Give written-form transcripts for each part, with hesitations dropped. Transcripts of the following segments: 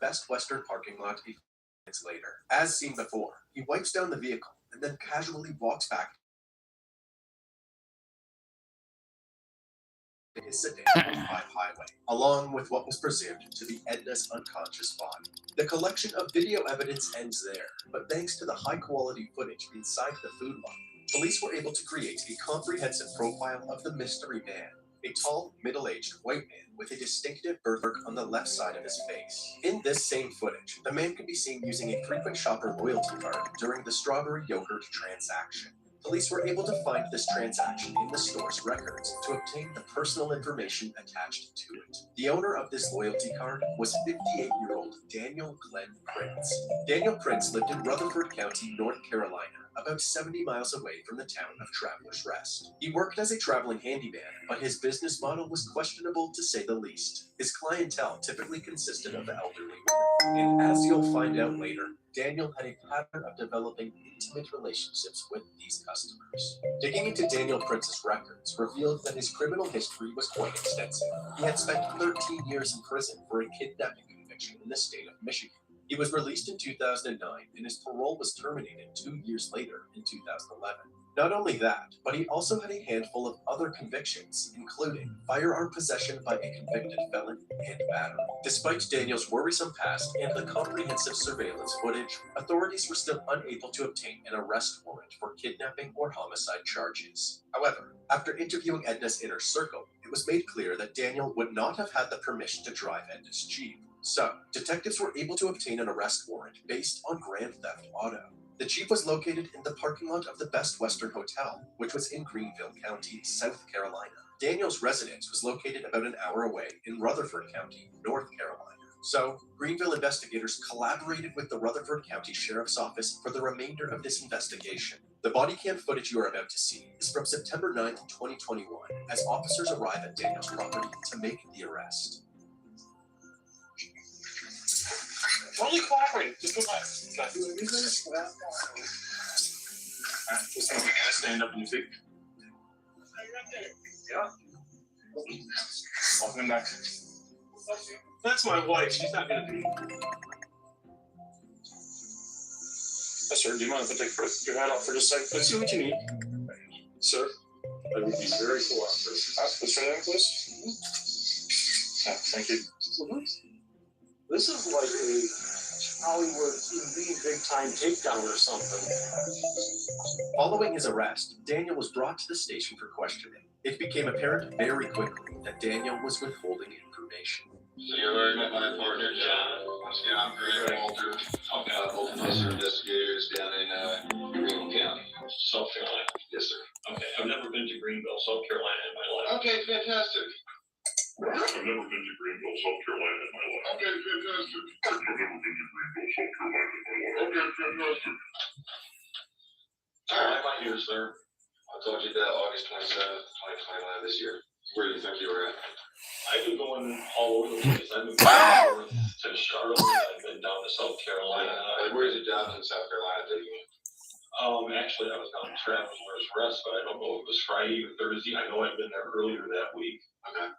Best Western parking lot a few minutes later. As seen before, he wipes down the vehicle and then casually walks back to his sedan on 5 Highway, along with what was presumed to be Edna's unconscious body. The collection of video evidence ends there, but thanks to the high-quality footage inside the food lot, police were able to create a comprehensive profile of the mystery man, a tall, middle-aged white man with a distinctive birthmark on the left side of his face. In this same footage, the man can be seen using a frequent shopper loyalty card during the strawberry yogurt transaction. Police were able to find this transaction in the store's records to obtain the personal information attached to it. The owner of this loyalty card was 58-year-old Daniel Glenn Prince. Daniel Prince lived in Rutherford County, North Carolina, about 70 miles away from the town of Travelers Rest. He worked as a traveling handyman, but his business model was questionable to say the least. His clientele typically consisted of elderly women, and as you'll find out later, Daniel had a pattern of developing intimate relationships with these customers. Digging into Daniel Prince's records revealed that his criminal history was quite extensive. He had spent 13 years in prison for a kidnapping conviction in the state of Michigan. He was released in 2009, and his parole was terminated 2 years later in 2011. Not only that, but he also had a handful of other convictions, including firearm possession by a convicted felon and battery. Despite Daniel's worrisome past and the comprehensive surveillance footage, authorities were still unable to obtain an arrest warrant for kidnapping or homicide charges. However, after interviewing Edna's inner circle, it was made clear that Daniel would not have had the permission to drive Edna's Jeep. So, detectives were able to obtain an arrest warrant based on Grand Theft Auto. The Jeep was located in the parking lot of the Best Western Hotel, which was in Greenville County, South Carolina. Daniel's residence was located about an hour away in Rutherford County, North Carolina. So, Greenville investigators collaborated with the Rutherford County Sheriff's Office for the remainder of this investigation. The body cam footage you are about to see is from September 9th, 2021, as officers arrive at Daniel's property to make the arrest. Totally cooperating. Just relax. Not doing anything. Just stand up on your feet. Yeah. Welcome back. That's my wife. She's not gonna be. Yes, sir. Do you mind if I take your hat off for just a second? Let's see what you need. Sir, I would be very cooperative. What's your name, please? Yeah, thank you. This is like a Hollywood TV big-time takedown or something. Following his arrest, Daniel was brought to the station for questioning. It became apparent very quickly that Daniel was withholding information. So you already met my partner, John. Once again, I'm Greg Walter. Both of us are investigators down in Greenville County, South Carolina. Yes, sir. Okay, I've never been to Greenville, South Carolina in my life. Okay, fantastic. I've never been to Greenville, South Carolina in my life. Okay, fantastic. I've never been to Greenville, South Carolina in my life. Okay, fantastic. All right, my here, sir. I told you that August 27th, 2021 this year. Where do you think you were at? I've been going all over the place. I've been going north to Charlotte. I've been down to South Carolina. Where's your job in South Carolina taking you? Actually, I was down in Travelers Rest, but I don't know if it was Friday or Thursday. I know I'd been there earlier that week. Okay.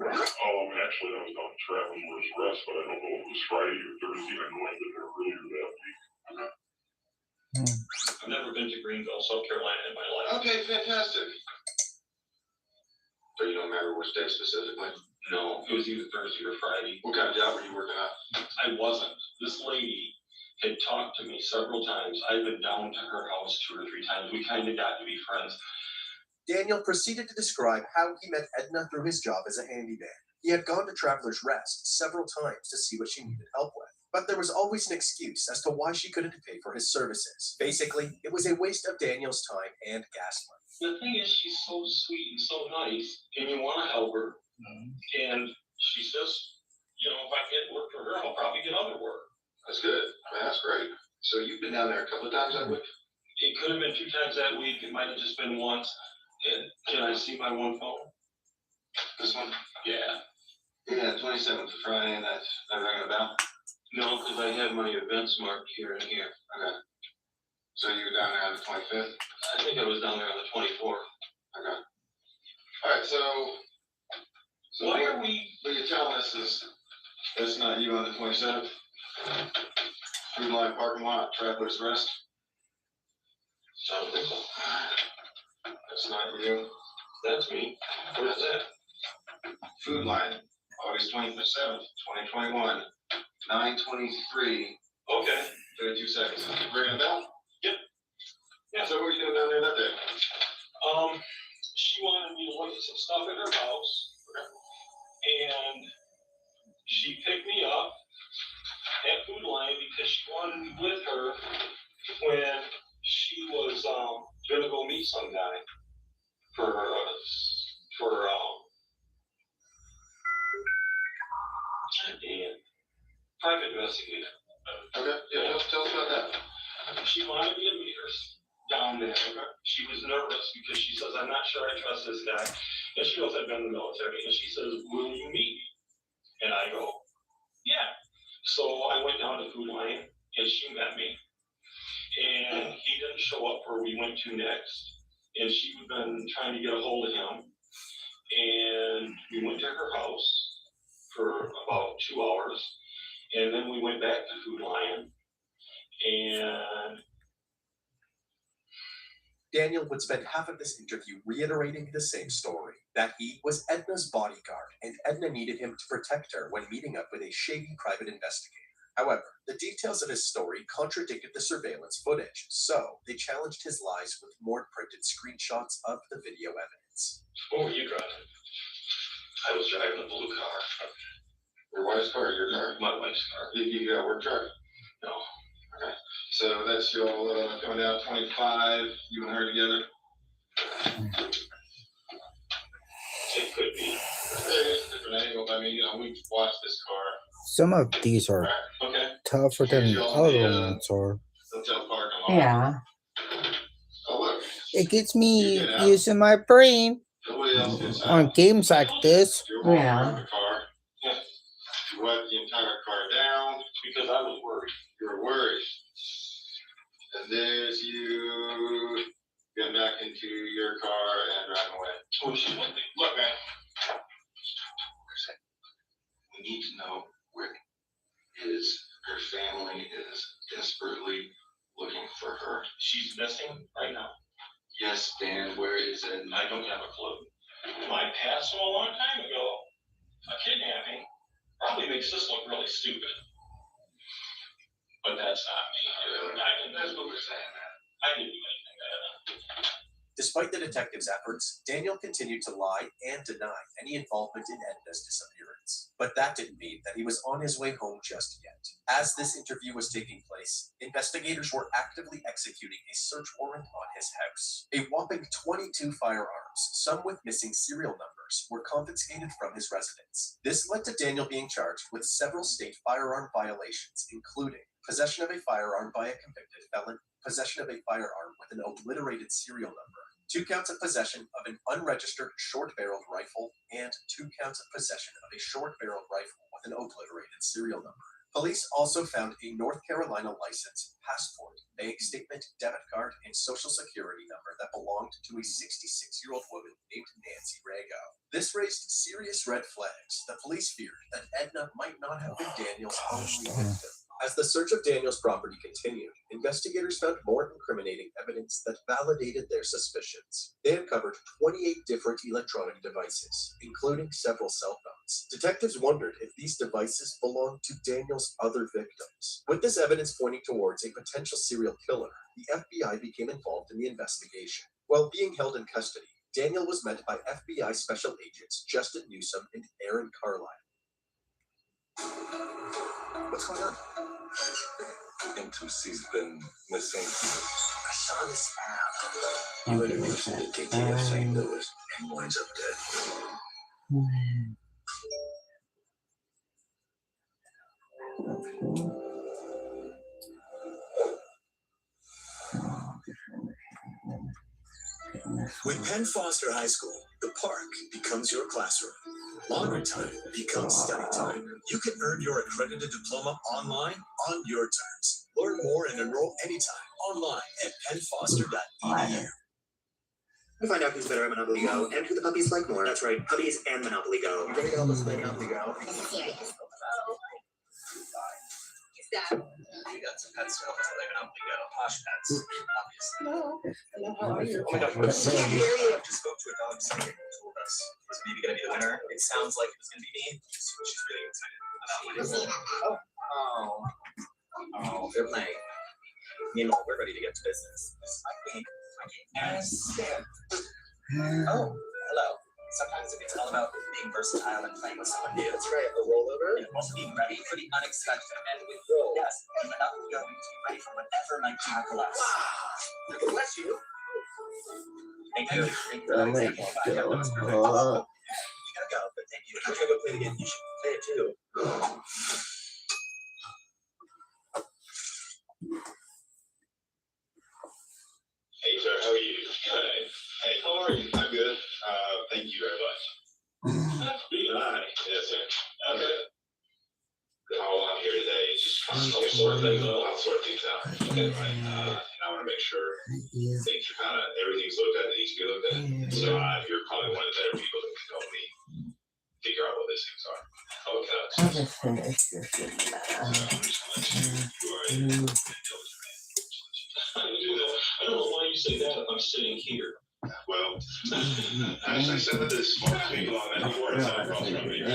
Actually, I was on Travelers Rest, but I don't know if it was Friday or Thursday. I know I've been there earlier that week. Okay. I've never been to Greenville, South Carolina in my life. Okay, fantastic. So you don't remember which day specifically? No, it was either Thursday or Friday. What kind of job were you working at? I wasn't. This lady had talked to me several times. I've been down to her house 2 or 3 times. We kind of got to be friends. Daniel proceeded to describe how he met Edna through his job as a handyman. He had gone to Travelers Rest several times to see what she needed help with, but there was always an excuse as to why she couldn't pay for his services. Basically, it was a waste of Daniel's time and gas money. The thing is, she's so sweet and so nice, and you want to help her. And she says, if I get work for her, I'll probably get other work. That's good. That's great. So you've been down there a couple of times that week? It could have been 2 times that week. It might have just been once. And can I see my one phone? This one? Yeah. Yeah, 27th of Friday, and that's not ringing a bell? No, because I have my events marked here and here. Okay. So you were down there on the 25th? I think I was down there on the 24th. Okay. All right, so why are we? What you're telling us is That's not you on the 27th. Food Line parking lot, Travelers Rest. Don't think so. That's not you. That's me. Where's that? Food Line, August 27th, 2021, 9:23. Okay. 32 seconds. Ringing a bell? Yep. Yeah, so what are you doing down there that day? She wanted me to look at some stuff at her house. And she picked me up at Food Line because she wanted me with her when she was gonna go meet some guy for private investigator. Okay, yeah, tell us about that. She wanted me to meet her down there. Okay. She was nervous because she says, I'm not sure I trust this guy. And she knows I've been in the military. And she says, will you meet me? And I go, yeah. So I went down to Food Line and she met me. And he didn't show up where we went to next. And she'd been trying to get a hold of him. And we went to her house for about 2 hours. And then we went back to Food Lion. And Daniel would spend half of this interview reiterating the same story, that he was Edna's bodyguard, and Edna needed him to protect her when meeting up with a shady private investigator. However, the details of his story contradicted the surveillance footage, so they challenged his lies with more printed screenshots of the video evidence. what were you driving? I was driving a blue car. Your wife's car, your car? My wife's car. You got work truck? No. Okay. So that's your coming down 25, you and her together? It could be. It's a different angle, but I mean, we've watched this car. Some of these are Right, okay. tougher than other ones are. Hotel parking lot. Yeah. Oh, look. It gets me You get out. using my brain Nobody else gets out. on games like this. You're walking Yeah. around the car. Yeah. You wiped the entire car down. Because I was worried. You were worried. And there's you getting back into your car and driving away. Oh, she looked at Look, man. We need to know where her family is desperately looking for her. she's missing right now. Yes, Dan, where is it? I don't have a clue. My past from a long time ago, a kidnapping, probably makes this look really stupid. But that's not me. That's what we're saying, man. I didn't do anything bad. Despite the detectives' efforts, Daniel continued to lie and deny any involvement in Edna's disappearance. But that didn't mean that he was on his way home just yet. As this interview was taking place, investigators were actively executing a search warrant on his house. A whopping 22 firearms, some with missing serial numbers, were confiscated from his residence. This led to Daniel being charged with several state firearm violations, including possession of a firearm by a convicted felon, possession of a firearm with an obliterated serial number, 2 counts of possession of an unregistered short-barreled rifle, and 2 counts of possession of a short-barreled rifle with an obliterated serial number. Police also found a North Carolina license, passport, bank statement, debit card, and social security number that belonged to a 66-year-old woman named Nancy Rago. This raised serious red flags. The police feared that Edna might not have been Daniel's only victim. As the search of Daniel's property continued, investigators found more incriminating evidence that validated their suspicions. They uncovered 28 different electronic devices, including several cell phones. Detectives wondered if these devices belonged to Daniel's other victims. With this evidence pointing towards a potential serial killer, the FBI became involved in the investigation. While being held in custody, Daniel was met by FBI Special Agents Justin Newsom and Aaron Carlisle. What's going on? Intimacy's been missing. I saw this app. You introduced him to DT of St. Louis and winds up dead. With Penn Foster High School, the park becomes your classroom. Longer time becomes study time. You can earn your accredited diploma online on your terms. Learn more and enroll anytime online at pennfoster.edu. To find out who's better at Monopoly Go and who the puppies like more. That's right, puppies and Monopoly Go. You're going to help us play Monopoly Go? This is serious. We got some pet stuff that's living up. We got posh pets, obviously. Hello, how are you? Oh my god, I just spoke to a dog sitter who told us it was maybe gonna be the winner. It sounds like it was gonna be me. She's really excited about it. Oh, they're playing. Meanwhile, we're ready to get to business. Oh, hello. Sometimes it's all about being versatile and playing with someone new. That's right, a rollover. And also being ready for the unexpected. And with roll, yes, I'm not going to be ready for whatever might tackle us. Bless you. Thank you. Thank you. Oh my Thank you. Bye. God. You gotta go, but thank you. I'm gonna go play the game. You should play it too. Hey, sir, how are you? Good. Hey, how are you? I'm good. Thank you very much. Yes, sir. Okay. All I'm here today is just trying to sort things out. I'll sort things out. Okay, right. And I want to make sure things are kind of, everything's looked at, needs to be looked at. So you're probably one of the better people that can help me figure out what these things are. Okay. I just finished this. I don't know why you say that if I'm sitting here. Well, as I said, the smart people on that board side across from me. I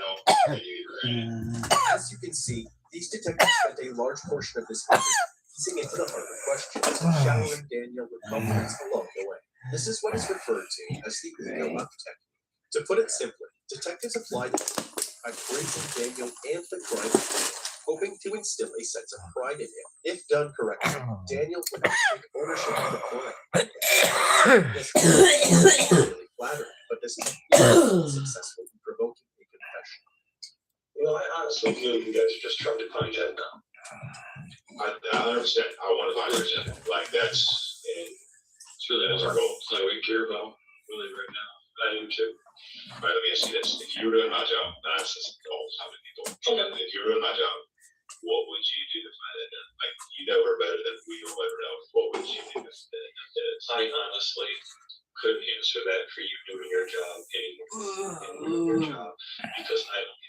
don't either. As you can see, these detectives spent a large portion of this episode piecing into the heart of questions and showering Daniel with compliments along the way. This is what is referred to as the ego of detective. To put it simply, detectives applied by praising Daniel and the crime, hoping to instill a sense of pride in him. If done correctly, Daniel would take ownership of the crime. This was really flattering, but this was successful in provoking a confession. Well, I honestly feel you guys are just trying to find that now. I understand. I want to find that. Like, that's our goal. So we care about really right now. I do too. All right, let me ask you this. If you were doing my job, that's just goals, how many people? If you were doing my job, what would you do to find that done? Like, you know her better than we know better else. What would you do to find that done? I honestly couldn't answer that for you doing your job because I don't.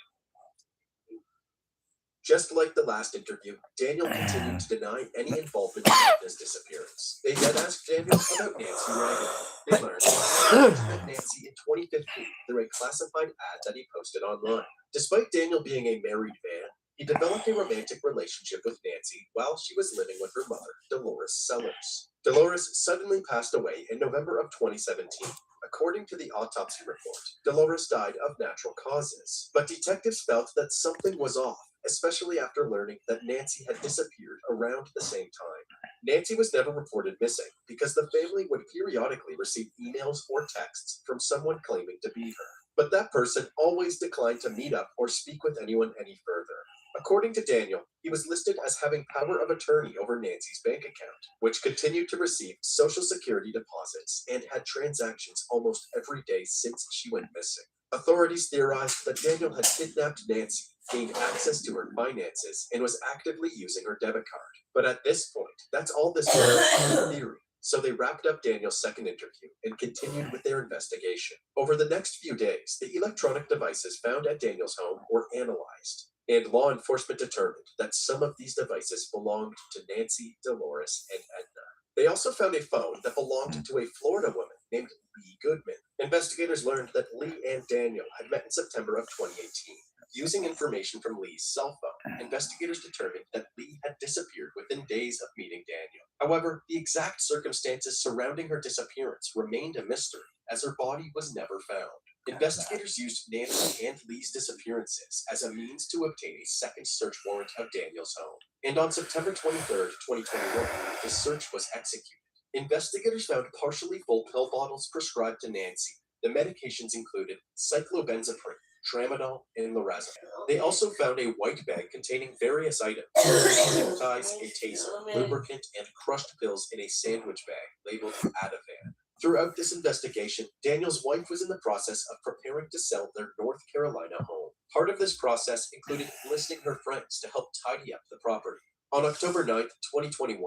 Just like the last interview, Daniel continued to deny any involvement in this disappearance. They then asked Daniel about Nancy Reagan. They learned that he met Nancy in 2015 through a classified ad that he posted online. Despite Daniel being a married man, he developed a romantic relationship with Nancy while she was living with her mother, Dolores Sellers. Dolores suddenly passed away in November of 2017. According to the autopsy report, Dolores died of natural causes, but detectives felt that something was off, especially after learning that Nancy had disappeared around the same time. Nancy was never reported missing because the family would periodically receive emails or texts from someone claiming to be her. But that person always declined to meet up or speak with anyone any further. According to Daniel, he was listed as having power of attorney over Nancy's bank account, which continued to receive Social Security deposits and had transactions almost every day since she went missing. Authorities theorized that Daniel had kidnapped Nancy, gained access to her finances, and was actively using her debit card. But at this point, that's all this was in theory. So they wrapped up Daniel's second interview and continued with their investigation. Over the next few days, the electronic devices found at Daniel's home were analyzed, and law enforcement determined that some of these devices belonged to Nancy, Dolores, and Edna. They also found a phone that belonged to a Florida woman named Lee Goodman. Investigators learned that Lee and Daniel had met in September of 2018. Using information from Lee's cell phone, investigators determined that Lee had disappeared within days of meeting Daniel. However, the exact circumstances surrounding her disappearance remained a mystery, as her body was never found. Investigators used Nancy and Lee's disappearances as a means to obtain a second search warrant of Daniel's home. And on September 23rd, 2021, the search was executed. Investigators found partially full pill bottles prescribed to Nancy. The medications included cyclobenzaprine, tramadol, and lorazepam. They also found a white bag containing various items: zip ties, a taser, lubricant, and crushed pills in a sandwich bag labeled Ativan. Throughout this investigation, Daniel's wife was in the process of preparing to sell their North Carolina home. Part of this process included enlisting her friends to help tidy up the property. On October 9th, 2021,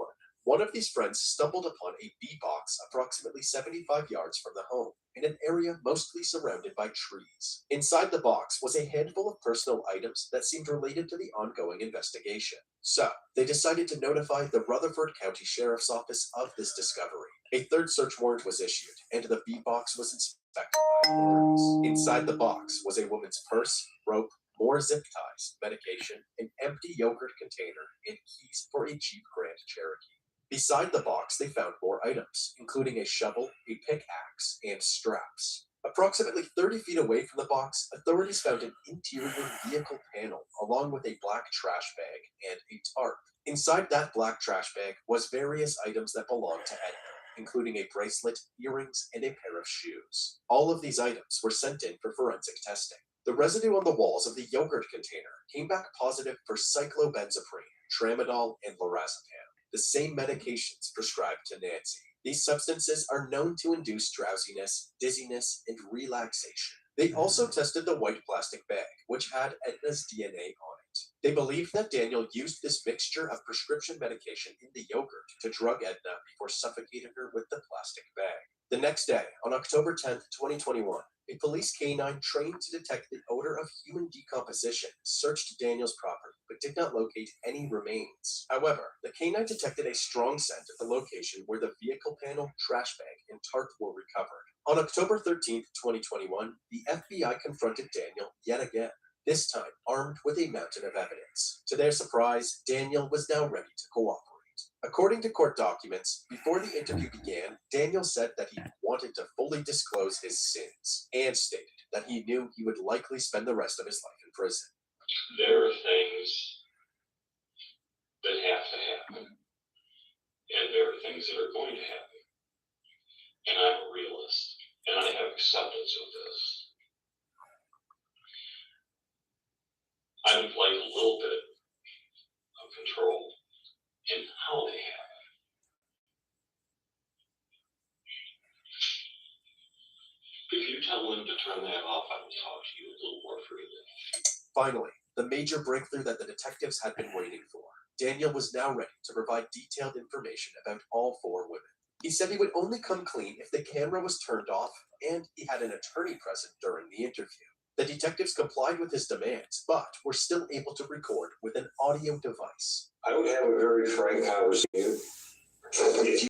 One of these friends stumbled upon a bee box approximately 75 yards from the home, in an area mostly surrounded by trees. Inside the box was a handful of personal items that seemed related to the ongoing investigation. So, they decided to notify the Rutherford County Sheriff's Office of this discovery. A third search warrant was issued, and the bee box was inspected by authorities. Inside the box was a woman's purse, rope, more zip ties, medication, an empty yogurt container, and keys for a Jeep Grand Cherokee. Beside the box, they found more items, including a shovel, a pickaxe, and straps. Approximately 30 feet away from the box, authorities found an interior vehicle panel, along with a black trash bag and a tarp. Inside that black trash bag was various items that belonged to Edna, including a bracelet, earrings, and a pair of shoes. All of these items were sent in for forensic testing. The residue on the walls of the yogurt container came back positive for cyclobenzaprine, tramadol, and lorazepam, the same medications prescribed to Nancy. These substances are known to induce drowsiness, dizziness, and relaxation. They also tested the white plastic bag, which had Edna's DNA on it. They believed that Daniel used this mixture of prescription medication in the yogurt to drug Edna before suffocating her with the plastic bag. The next day, on October 10th, 2021, a police canine trained to detect the odor of human decomposition searched Daniel's property, but did not locate any remains. However, the canine detected a strong scent at the location where the vehicle panel, trash bag, and tarp were recovered. On October 13th, 2021, the FBI confronted Daniel yet again, this time armed with a mountain of evidence. To their surprise, Daniel was now ready to cooperate. According to court documents, before the interview began, Daniel said that he wanted to fully disclose his sins, and stated that he knew he would likely spend the rest of his life in prison. There are things that have to happen, and there are things that are going to happen. And I'm a realist, and I have acceptance of this. I would like a little bit of control in how they happen. If you tell them to turn that off, I will talk to you a little more freely. Finally, the major breakthrough that the detectives had been waiting for. Daniel was now ready to provide detailed information about all four women. He said he would only come clean if the camera was turned off and he had an attorney present during the interview. The detectives complied with his demands, but were still able to record with an audio device. I would have a very frank conversation. If you